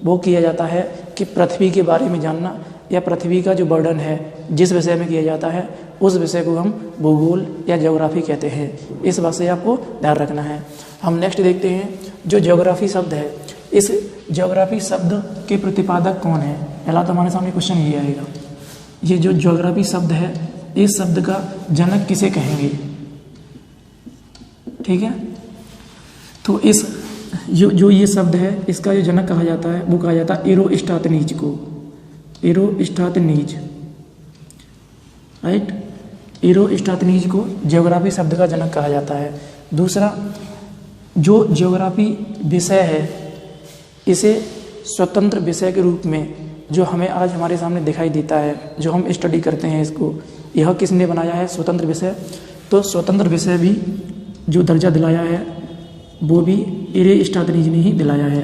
वो किया जाता है कि पृथ्वी के बारे में जानना या पृथ्वी का जो बर्डन है जिस विषय में किया जाता है उस विषय को हम भूगोल या ज्योग्राफी कहते हैं। इस बात से आपको ध्यान रखना है। हम नेक्स्ट देखते हैं जो ज्योग्राफी शब्द है, इस ज्योग्राफी शब्द के प्रतिपादक कौन है। पहला तो हमारे सामने क्वेश्चन ये आएगा, ये जो ज्योग्राफी शब्द है इस शब्द का जनक किसे कहेंगे। ठीक है, तो इस जो ये शब्द है इसका जो जनक कहा जाता है वो कहा जाता है एरोस्टाथनीज को, एरोस्टाथनीज, राइट। एरोस्टाथनीज को ज्योग्राफी शब्द का जनक कहा जाता है। दूसरा, जो ज्योग्राफी विषय है इसे स्वतंत्र विषय के रूप में जो हमें आज हमारे सामने दिखाई देता है, जो हम स्टडी करते हैं, इसको यह किसने बनाया है, स्वतंत्र विषय। तो स्वतंत्र विषय भी जो दर्जा दिलाया है वो भी एरोस्टाथनीज ने ही दिलाया है।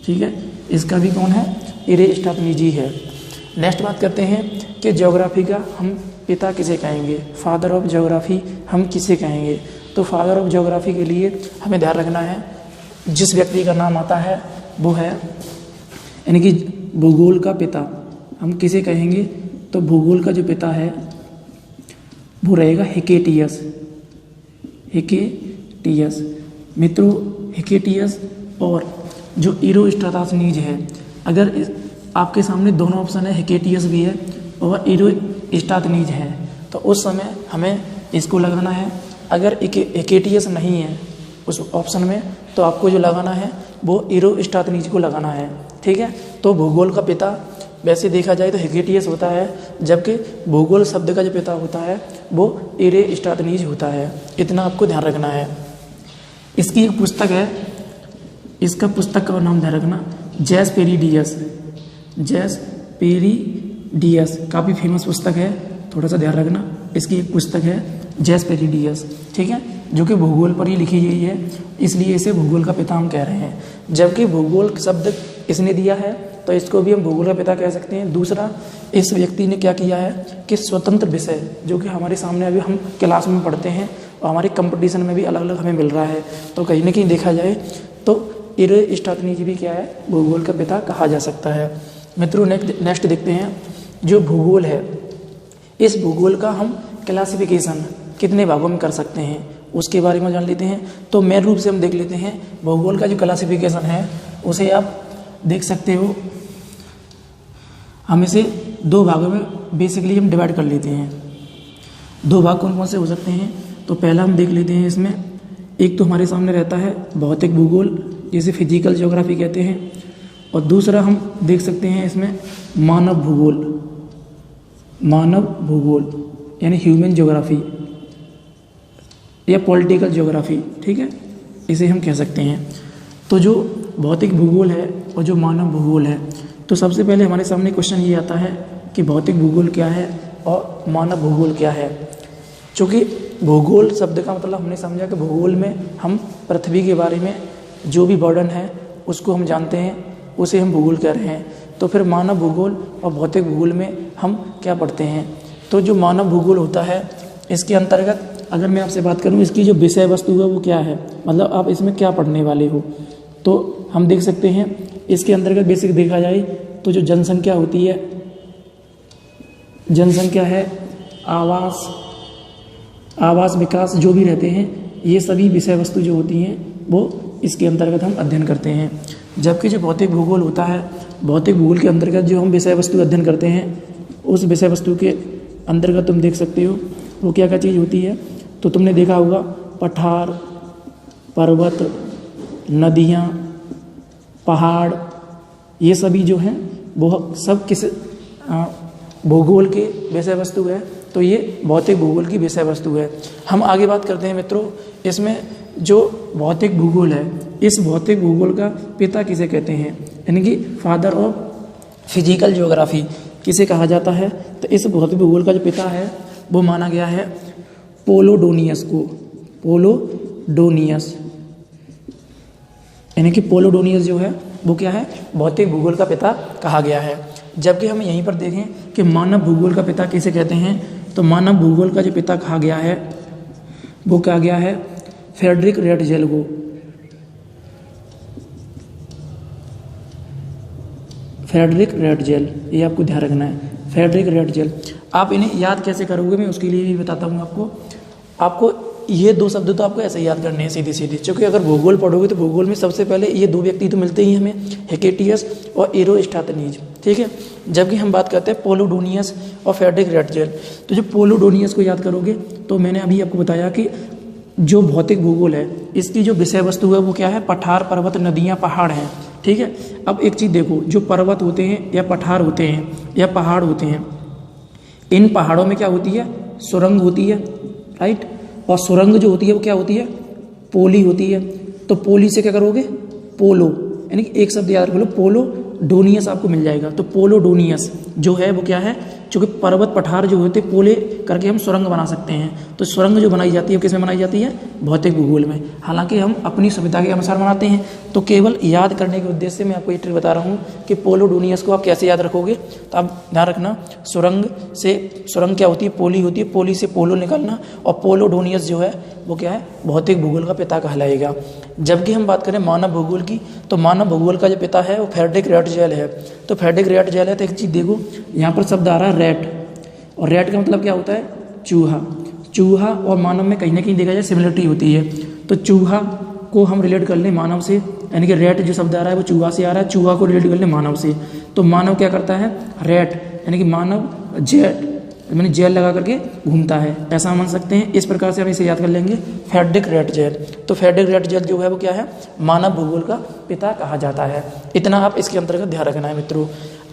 ठीक है, इसका भी कौन है, एरोस्टाथनीज ही है। नेक्स्ट बात करते हैं कि ज्योग्राफी का हम पिता किसे कहेंगे, फादर ऑफ ज्योग्राफी हम किसे कहेंगे। तो फादर ऑफ ज्योग्राफी के लिए हमें ध्यान रखना है जिस व्यक्ति का नाम आता है वो है, यानी कि भूगोल का पिता हम किसे कहेंगे, तो भूगोल का जो पिता है वो रहेगा हिकेटियस, हिकेटियस। मित्रों, हिकेटियस और जो एरोस्टाथनीज है, अगर आपके सामने दोनों ऑप्शन है, हिकेटियस भी है और एरोस्टाथनीज है, तो उस समय हमें इसको लगाना है। अगर हिकेटियस नहीं है उस ऑप्शन में तो आपको जो लगाना है वो एरोस्टाथनीज को लगाना है। ठीक है, तो भूगोल का पिता वैसे देखा जाए तो हिकेटियस होता है, जबकि भूगोल शब्द का जो पिता होता है वो एरोस्टाथनीज होता है। इतना आपको ध्यान रखना है। इसकी एक पुस्तक है, इसका पुस्तक का नाम ध्यान रखना, जैसपेरिडियस, जैसपेरिडियस काफ़ी फेमस पुस्तक है, थोड़ा सा ध्यान रखना। इसकी एक पुस्तक है जैसपेरिडियस, ठीक है, जो कि भूगोल पर ही लिखी गई है, इसलिए इसे भूगोल का पिता हम कह रहे हैं। जबकि भूगोल शब्द इसने दिया है तो इसको भी हम भूगोल का पिता कह सकते हैं। दूसरा, इस व्यक्ति ने क्या किया है कि स्वतंत्र विषय जो कि हमारे सामने अभी हम क्लास में पढ़ते हैं और हमारे कंपटीशन में भी अलग अलग हमें मिल रहा है, तो कहीं ना कहीं देखा जाए तो एरोस्टाथनीज भी क्या है, भूगोल का पिता कहा जा सकता है। मित्रों, नेक्स्ट देखते हैं जो भूगोल है, इस भूगोल का हम क्लासिफिकेशन कितने भागों में कर सकते हैं उसके बारे में जान लेते हैं। तो मेन रूप से हम देख लेते हैं भूगोल का जो क्लासिफिकेशन है उसे आप देख सकते हो, हम इसे दो भागों में बेसिकली हम डिवाइड कर लेते हैं। दो भाग कौन कौन से हो सकते हैं, तो पहला हम देख लेते हैं, इसमें एक तो हमारे सामने रहता है भौतिक भूगोल जिसे फिजिकल ज्योग्राफी कहते हैं, और दूसरा हम देख सकते हैं इसमें मानव भूगोल, मानव भूगोल यानी ह्यूमन ज्योग्राफी या पॉलिटिकल ज्योग्राफी, ठीक है, इसे हम कह सकते हैं। तो जो भौतिक भूगोल है और जो मानव भूगोल है, तो सबसे पहले हमारे सामने क्वेश्चन ये आता है कि भौतिक भूगोल क्या है और मानव भूगोल क्या है। चूँकि भूगोल शब्द का मतलब हमने समझा कि भूगोल में हम पृथ्वी के बारे में जो भी बर्डन है उसको हम जानते हैं, उसे हम भूगोल कह रहे हैं। तो फिर मानव भूगोल और भौतिक भूगोल में हम क्या पढ़ते हैं, तो जो मानव भूगोल होता है इसके अंतर्गत अगर मैं आपसे बात करूं इसकी जो विषय वस्तु है वो क्या है, मतलब आप इसमें क्या पढ़ने वाले हो, तो हम देख सकते हैं इसके अंतर्गत बेसिक देखा जाए तो जो जनसंख्या होती है, जनसंख्या है, आवास विकास जो भी रहते हैं, ये सभी विषय वस्तु जो होती हैं वो इसके अंतर्गत हम अध्ययन करते हैं। जबकि जो भौतिक भूगोल होता है, भौतिक भूगोल के अंतर्गत जो हम विषय वस्तु अध्ययन करते हैं उस विषय वस्तु के अंतर्गत तुम देख सकते हो वो क्या क्या चीज़ होती है। तो तुमने देखा होगा पठार, पर्वत, नदियाँ, पहाड़, ये सभी जो हैं वो सब किस भूगोल के विषय वस्तु है, तो ये भौतिक भूगोल की विषय वस्तु है। हम आगे बात करते हैं मित्रों, इसमें जो भौतिक भूगोल है, इस भौतिक भूगोल का पिता किसे कहते हैं, यानी कि फादर ऑफ फिजिकल ज्योग्राफी किसे कहा जाता है। तो इस भौतिक भूगोल का जो पिता है वो माना गया है पोलोडोनियस को, पोलोडोनियस, यानी कि पोलोडोनियस जो है वो क्या है, भौतिक भूगोल का पिता कहा गया है। जबकि हम यहीं पर देखें कि मानव भूगोल का पिता किसे कहते हैं, तो मानव भूगोल का जो पिता कहा गया है वो कहा गया है फ्रेडरिक रेटजेल को, फ्रेडरिक रैटजेल, ये आपको ध्यान रखना है, फ्रेडरिक रैटजेल। आप इन्हें याद कैसे करोगे मैं उसके लिए भी बताता हूँ आपको ये दो शब्द तो आपको ऐसे ही याद करने हैं सीधी सीधी, क्योंकि अगर भूगोल पढ़ोगे तो भूगोल में सबसे पहले ये दो व्यक्ति तो मिलते ही हमें, हेकेटियस और एरोस्ट्राथनीज, ठीक है। जबकि हम बात करते हैं पोलोडोनियस और फ्रेडरिक रैटजेल। तो जो पोलोडोनियस को याद करोगे तो मैंने अभी आपको बताया कि जो भौतिक भूगोल है इसकी जो विषय वस्तु है वो क्या है, पठार, पर्वत, नदियाँ, पहाड़ हैं, ठीक है। अब एक चीज़ देखो, जो पर्वत होते हैं या पठार होते हैं या पहाड़ होते हैं, इन पहाड़ों में क्या होती है, सुरंग होती है, राइट। और सुरंग जो होती है वो क्या होती है, पोली होती है। तो पोली से क्या करोगे, पोलो, यानी कि एक शब्द याद रख लो, पोलो डोनियस आपको मिल जाएगा। तो पोलोडोनियस जो है वो क्या है, चूँकि पर्वत पठार जो होते हैं पोले करके हम सुरंग बना सकते हैं। तो सुरंग जो बनाई जाती है किस में बनाई जाती है, भौतिक भूगोल में। हालांकि हम अपनी सुविधा के अनुसार बनाते हैं। तो केवल याद करने के उद्देश्य से मैं आपको ये ट्रिक बता रहा हूँ कि पोलोडोनियस को आप कैसे याद रखोगे। तो आप ध्यान रखना, सुरंग से सुरंग क्या होती है, पोली होती है, पोली से पोलो निकालना, और पोलोडोनियस जो है वो क्या है, भौतिक भूगोल का पिता कहलाएगा। जबकि हम बात करें मानव भूगोल की, तो मानव भूगोल का जो पिता है वो फ्रेडरिक रैटजेल है। तो फ्रेडरिक रैटजेल है, तो एक चीज़ देखो, यहाँ पर शब्द आ रहा है रैट, और रैट का मतलब क्या होता है, चूहा। चूहा और मानव में कहीं ना कहीं देखा जाए सिमिलरिटी होती है। तो चूहा को हम रिलेट कर लें मानव से, यानी कि रैट जो शब्द आ रहा है वो चूहा से आ रहा है, चूहा को रिलेट कर लें मानव से। तो मानव क्या करता है, रैट, यानी कि मानव जेट, मैंने जेल लगा करके घूमता है, ऐसा मान सकते हैं। इस प्रकार से हम इसे याद कर लेंगे, फ्रेडरिक रैटजेल। तो फ्रेडरिक रैटजेल जो है वो क्या है, मानव भूगोल का पिता कहा जाता है। इतना आप इसके अंतर्गत ध्यान रखना है मित्रों।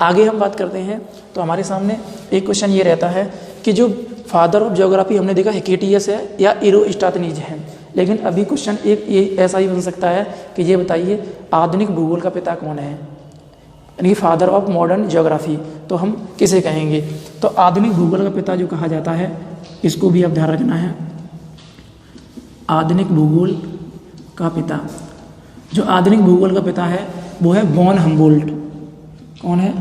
आगे हम बात करते हैं तो हमारे सामने एक क्वेश्चन ये रहता है कि जो फादर ऑफ ज्योग्राफी हमने देखा हेकेटियस है या एरोस्ट्राथनीज है, लेकिन अभी क्वेश्चन एक ये ऐसा ही बन सकता है कि ये बताइए आधुनिक भूगोल का पिता कौन है, यानी कि फादर ऑफ मॉडर्न ज्योग्राफी, तो हम किसे कहेंगे। तो आधुनिक भूगोल का पिता जो कहा जाता है, इसको भी आप ध्यान रखना है, आधुनिक भूगोल का पिता, जो आधुनिक भूगोल का पिता है वो है वॉन हम्बोल्ट। कौन है,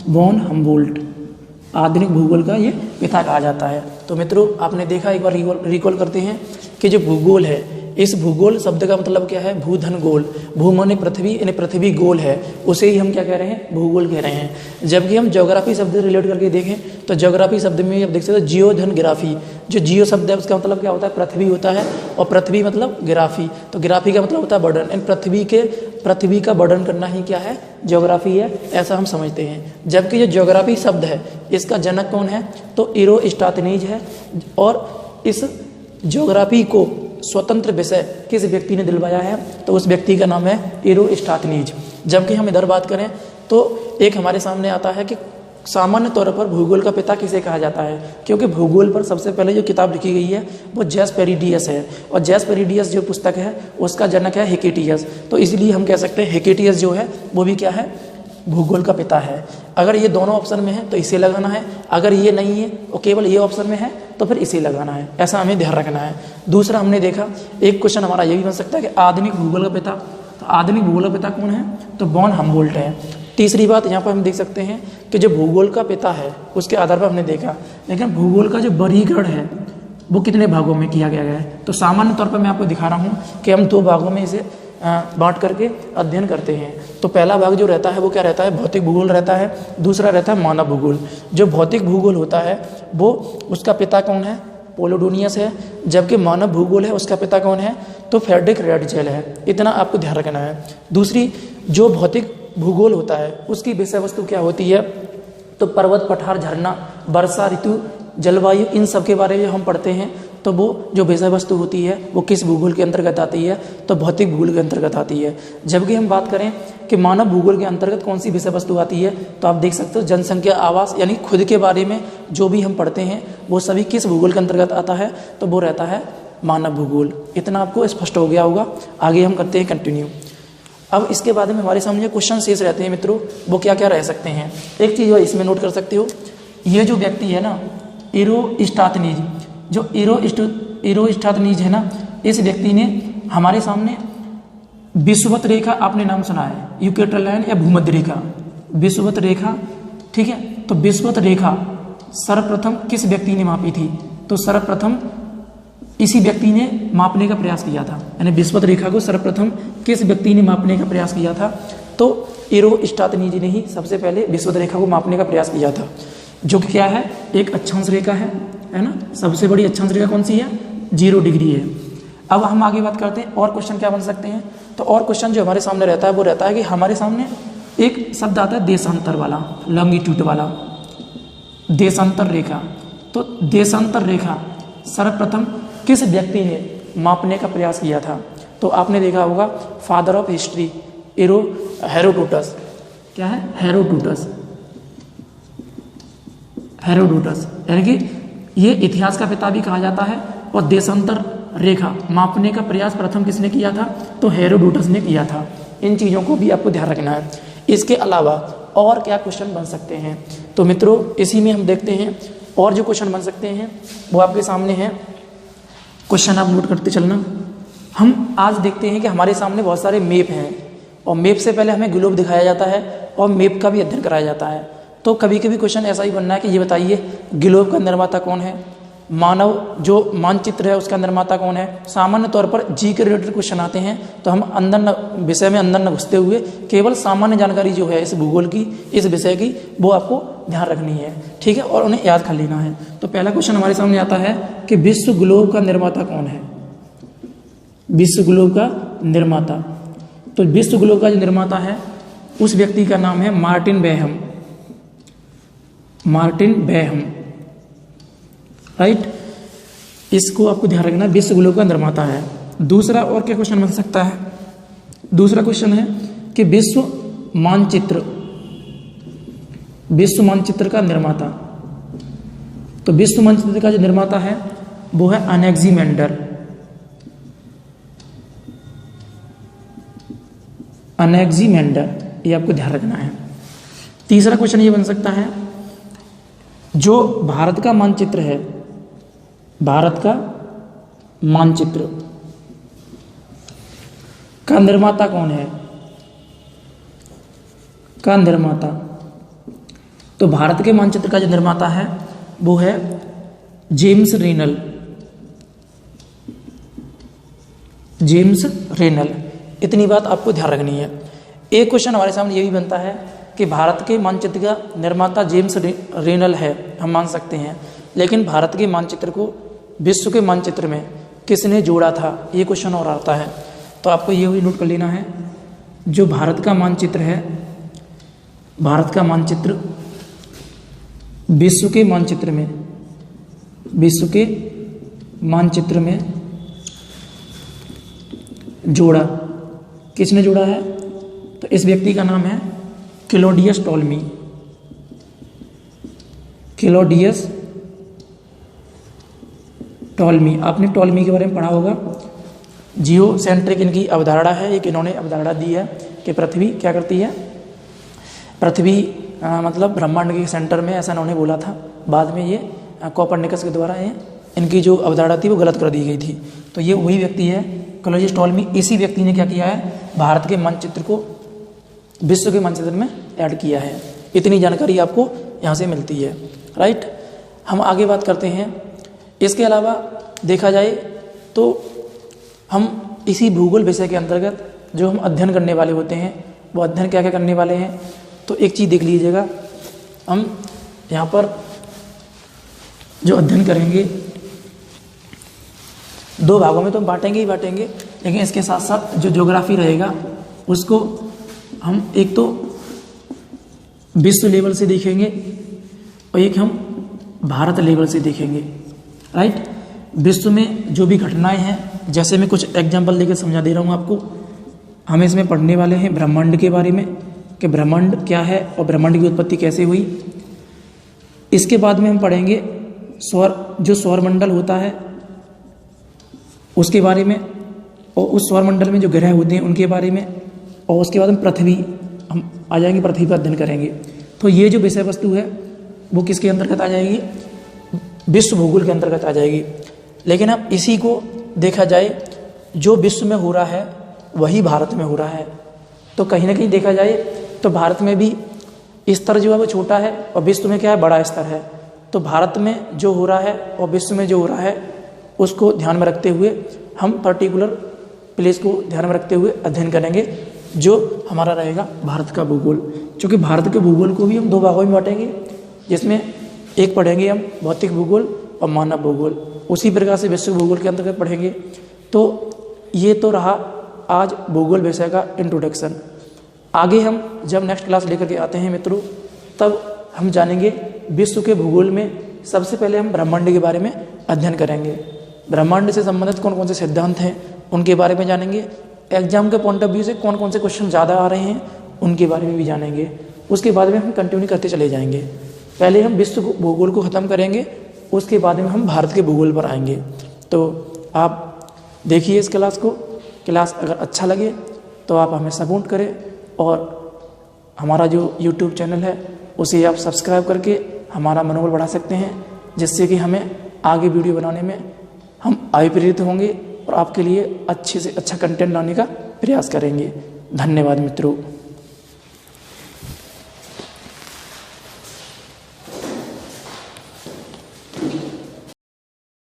वॉन हम्बोल्ट, आधुनिक भूगोल का ये पिता कहा जाता है। तो मित्रों आपने देखा, एक बार रिकॉल करते हैं कि जो भूगोल है, इस भूगोल शब्द का मतलब क्या है, भूधन गोल, भू माने पृथ्वी, यानी पृथ्वी गोल है, उसे ही हम क्या कह रहे हैं, भूगोल कह रहे हैं। जबकि हम ज्योग्राफी शब्द रिलेट करके देखें तो ज्योग्राफी शब्द में आप देख सकते हो जियो धन गिराफी, जो जियो शब्द है उसका मतलब क्या होता है, पृथ्वी होता है, और पृथ्वी मतलब गिराफी, तो गिराफी का मतलब होता है बर्डन, यानी पृथ्वी का बर्डन करना ही क्या है, ज्योग्राफी है, ऐसा हम समझते हैं। जबकि जो ज्योग्राफी शब्द है इसका जनक कौन है, तो एरोस्ट्राथनीज है, और इस ज्योग्राफी को स्वतंत्र विषय किस व्यक्ति ने दिलवाया है, तो उस व्यक्ति का नाम है एरोस्ट्राथनीज। जबकि हम इधर बात करें तो एक हमारे सामने आता है कि सामान्य तौर पर भूगोल का पिता किसे कहा जाता है, क्योंकि भूगोल पर सबसे पहले जो किताब लिखी गई है वो जैस्पेरिडियस है, और जैस्पेरिडियस जो पुस्तक है उसका जनक है हेकेटियस। तो इसलिए हम कह सकते हैं हेकेटियस जो है वो भी क्या है, भूगोल का पिता है। अगर ये दोनों ऑप्शन में है तो इसे लगाना है, अगर ये नहीं है और केवल ये ऑप्शन में है तो फिर इसे लगाना है, ऐसा हमें ध्यान रखना है। दूसरा हमने देखा, एक क्वेश्चन हमारा ये भी बन सकता है कि आधुनिक भूगोल का पिता, तो आधुनिक भूगोल का पिता कौन है, तो वॉन हम्बोल्ट है। तीसरी बात यहाँ पर हम देख सकते हैं कि जो भूगोल का पिता है उसके आधार पर हमने देखा, लेकिन भूगोल का जो वर्गीकरण है वो कितने भागों में किया गया है। तो सामान्य तौर पर मैं आपको दिखा रहा हूँ कि हम 2 भागों में इसे बांट करके अध्ययन करते हैं। तो पहला भाग जो रहता है वो क्या रहता है, भौतिक भूगोल रहता है, दूसरा रहता है मानव भूगोल। जो भौतिक भूगोल होता है वो उसका पिता कौन है, पोलोडोनियस है, जबकि मानव भूगोल है उसका पिता कौन है, तो फ्रेडरिक रैटजेल है। इतना आपको ध्यान रखना है। दूसरी, जो भौतिक भूगोल होता है उसकी विषय वस्तु क्या होती है, तो पर्वत, पठार, झरना, वर्षा ऋतु, जलवायु, इन सब के बारे में हम पढ़ते हैं। तो वो जो विषय वस्तु होती है वो किस भूगोल के अंतर्गत आती है, तो भौतिक भूगोल के अंतर्गत आती है। जबकि हम बात करें कि मानव भूगोल के अंतर्गत कौन सी विषय वस्तु आती है, तो आप देख सकते हो जनसंख्या, आवास, यानी खुद के बारे में जो भी हम पढ़ते हैं वो सभी किस भूगोल के अंतर्गत आता है, तो वो रहता है मानव भूगोल। इतना आपको स्पष्ट हो गया होगा। आगे हम करते हैं कंटिन्यू। अब इसके बाद में हमारे सामने क्वेश्चन शेष रहते हैं मित्रों, वो क्या क्या रह सकते हैं। एक चीज़ इसमें नोट कर सकते हो, ये जो व्यक्ति है ना एरोस्ट्राथनीज, जो एरोस्ट्राथनीज है ना, इस व्यक्ति ने हमारे सामने विषुवत रेखा, आपने नाम सुना है, यूक्वेटर लाइन या भूमध्य रेखा, विषुवत रेखा, ठीक है। तो विषुवत रेखा सर्वप्रथम किस व्यक्ति ने मापी थी, तो सर्वप्रथम इसी व्यक्ति ने मापने का प्रयास किया था, यानी विषुवत रेखा को सर्वप्रथम किस व्यक्ति ने मापने का प्रयास किया था, तो एरोस्ट्रातनीज ने ही सबसे पहले विषुवत रेखा को मापने का प्रयास किया था, जो कि क्या है, एक अक्षांश रेखा है ना। सबसे बड़ी अक्षांश रेखा कौन सी है, 0 डिग्री है। अब हम आगे बात करते हैं और क्वेश्चन क्या बन सकते हैं। तो और क्वेश्चन जो हमारे सामने रहता है वो रहता है कि हमारे सामने एक शब्द आता है देशांतर वाला, लॉन्गिट्यूड वाला, देशांतर रेखा। तो देशांतर रेखा सर्वप्रथम किस व्यक्ति ने मापने का प्रयास किया था? तो आपने देखा होगा फादर ऑफ हिस्ट्री हेरोडोटस। क्या है, हेरोडोटस। हेरोडोटस यानी कि ये इतिहास का पिता भी कहा जाता है। और देशांतर रेखा मापने का प्रयास प्रथम किसने किया था? तो हेरोडोटस ने किया था। इन चीज़ों को भी आपको ध्यान रखना है। इसके अलावा और क्या क्वेश्चन बन सकते हैं? तो मित्रों इसी में हम देखते हैं और जो क्वेश्चन बन सकते हैं वो आपके सामने हैं। क्वेश्चन आप नोट करते चलना। हम आज देखते हैं कि हमारे सामने बहुत सारे मैप हैं और मैप से पहले हमें ग्लोब दिखाया जाता है और मैप का भी अध्ययन कराया जाता है। तो कभी कभी क्वेश्चन ऐसा ही बनना है कि ये बताइए ग्लोब का निर्माता कौन है, मानव जो मानचित्र है उसका निर्माता कौन है। सामान्य तौर पर जी के रिलेटेड क्वेश्चन आते हैं तो हम विषय में अंदर न घुसते हुए केवल सामान्य जानकारी जो है इस भूगोल की, इस विषय की, वो आपको ध्यान रखनी है, ठीक है, और उन्हें याद कर लेना है। तो पहला क्वेश्चन हमारे सामने आता है कि विश्व ग्लोब का निर्माता कौन है? विश्व ग्लोब का निर्माता, तो विश्व ग्लोब का जो निर्माता है उस व्यक्ति का नाम है Martin Behaim. Martin Behaim, right. इसको आपको ध्यान रखना, विश्व ग्लोब का निर्माता है। दूसरा और क्या क्वेश्चन बन सकता है? दूसरा क्वेश्चन है कि विश्व मानचित्र का निर्माता। तो विश्व मानचित्र का जो निर्माता है वो है अनेक्सिमेंडर। अनेक्सिमेंडर, ये आपको ध्यान रखना है। तीसरा क्वेश्चन ये बन सकता है, जो भारत का मानचित्र है, भारत का मानचित्र का निर्माता कौन है? का निर्माता, तो भारत के मानचित्र का जो निर्माता है वो है जेम्स रेनल। जेम्स रेनल, इतनी बात आपको ध्यान रखनी है। एक क्वेश्चन हमारे सामने ये भी बनता है कि भारत के मानचित्र का निर्माता जेम्स रेनल है, हम मान सकते हैं, लेकिन भारत के मानचित्र को विश्व के मानचित्र में किसने जोड़ा था, ये क्वेश्चन और आता है। तो आपको ये भी नोट कर लेना है, जो भारत का मानचित्र है, भारत का मानचित्र विश्व के मानचित्र में, विश्व के मानचित्र में जोड़ा, किसने जोड़ा है? तो इस व्यक्ति का नाम है क्लॉडियस टॉलमी। क्लॉडियस टॉलमी, आपने टॉलमी के बारे में पढ़ा होगा। जियो सेंट्रिक इनकी अवधारणा है, एक इन्होंने अवधारणा दी है कि पृथ्वी क्या करती है, पृथ्वी मतलब ब्रह्मांड के सेंटर में, ऐसा इन्होंने बोला था। बाद में ये कोपरनिकस के द्वारा इनकी जो अवधारणा थी वो गलत कर दी गई थी। तो ये वही व्यक्ति है क्लॉडियस टॉलमी। इसी व्यक्ति ने क्या किया है, भारत के मानचित्र को विश्व के मानचित्र में ऐड किया है। इतनी जानकारी आपको यहाँ से मिलती है, राइट। हम आगे बात करते हैं। इसके अलावा देखा जाए तो हम इसी भूगोल विषय के अंतर्गत जो हम अध्ययन करने वाले होते हैं वो अध्ययन क्या क्या करने वाले हैं। तो एक चीज़ देख लीजिएगा, हम यहाँ पर जो अध्ययन करेंगे 2 भागों में तो हम बांटेंगे ही बांटेंगे, लेकिन इसके साथ साथ जो ज्योग्राफी रहेगा उसको हम एक तो विश्व लेवल से देखेंगे और एक हम भारत लेवल से देखेंगे, राइट। विश्व में जो भी घटनाएं हैं, जैसे मैं कुछ एग्जांपल लेकर समझा दे रहा हूँ आपको। हम इसमें पढ़ने वाले हैं ब्रह्मांड के बारे में कि ब्रह्मांड क्या है और ब्रह्मांड की उत्पत्ति कैसे हुई। इसके बाद में हम पढ़ेंगे जो सौरमंडल होता है उसके बारे में, और उस सौरमंडल में जो ग्रह होते हैं उनके बारे में, और उसके बाद हम आ जाएंगे, पृथ्वी पर अध्ययन करेंगे। तो ये जो विषय वस्तु है वो किसके अंतर्गत आ जाएगी, विश्व भूगोल के अंतर्गत आ जाएगी। लेकिन अब इसी को देखा जाए, जो विश्व में हो रहा है वही भारत में हो रहा है। तो कहीं ना कहीं देखा जाए तो भारत में भी स्तर जो है वो छोटा है और विश्व में क्या है, बड़ा स्तर है। तो भारत में जो हो रहा है और विश्व में जो हो रहा है उसको ध्यान में रखते हुए हम पर्टिकुलर प्लेस को ध्यान में रखते हुए अध्ययन करेंगे। जो हमारा रहेगा भारत का भूगोल। क्योंकि भारत के भूगोल को भी हम 2 भागों में बांटेंगे, जिसमें एक पढ़ेंगे हम भौतिक भूगोल और मानव भूगोल, उसी प्रकार से विश्व भूगोल के अंतर्गत पढ़ेंगे। तो ये तो रहा आज भूगोल विषय का इंट्रोडक्शन। आगे हम जब नेक्स्ट क्लास लेकर के आते हैं मित्रों, तब हम जानेंगे विश्व के भूगोल में सबसे पहले हम ब्रह्मांड के बारे में अध्ययन करेंगे। ब्रह्मांड से संबंधित कौन कौन से सिद्धांत हैं उनके बारे में जानेंगे। एग्जाम के पॉइंट ऑफ व्यू से कौन कौन से क्वेश्चन ज़्यादा आ रहे हैं उनके बारे में भी जानेंगे। उसके बाद में हम कंटिन्यू करते चले जाएंगे। पहले हम विश्व भूगोल को ख़त्म करेंगे, उसके बाद में हम भारत के भूगोल पर आएंगे। तो आप देखिए इस क्लास को। क्लास अगर अच्छा लगे तो आप हमें सपोर्ट करें और हमारा जो यूट्यूब चैनल है उसे आप सब्सक्राइब करके हमारा मनोबल बढ़ा सकते हैं, जिससे कि हमें आगे वीडियो बनाने में हम आगे प्रेरित होंगे और आपके लिए अच्छे से अच्छा कंटेंट लाने का प्रयास करेंगे। धन्यवाद मित्रों।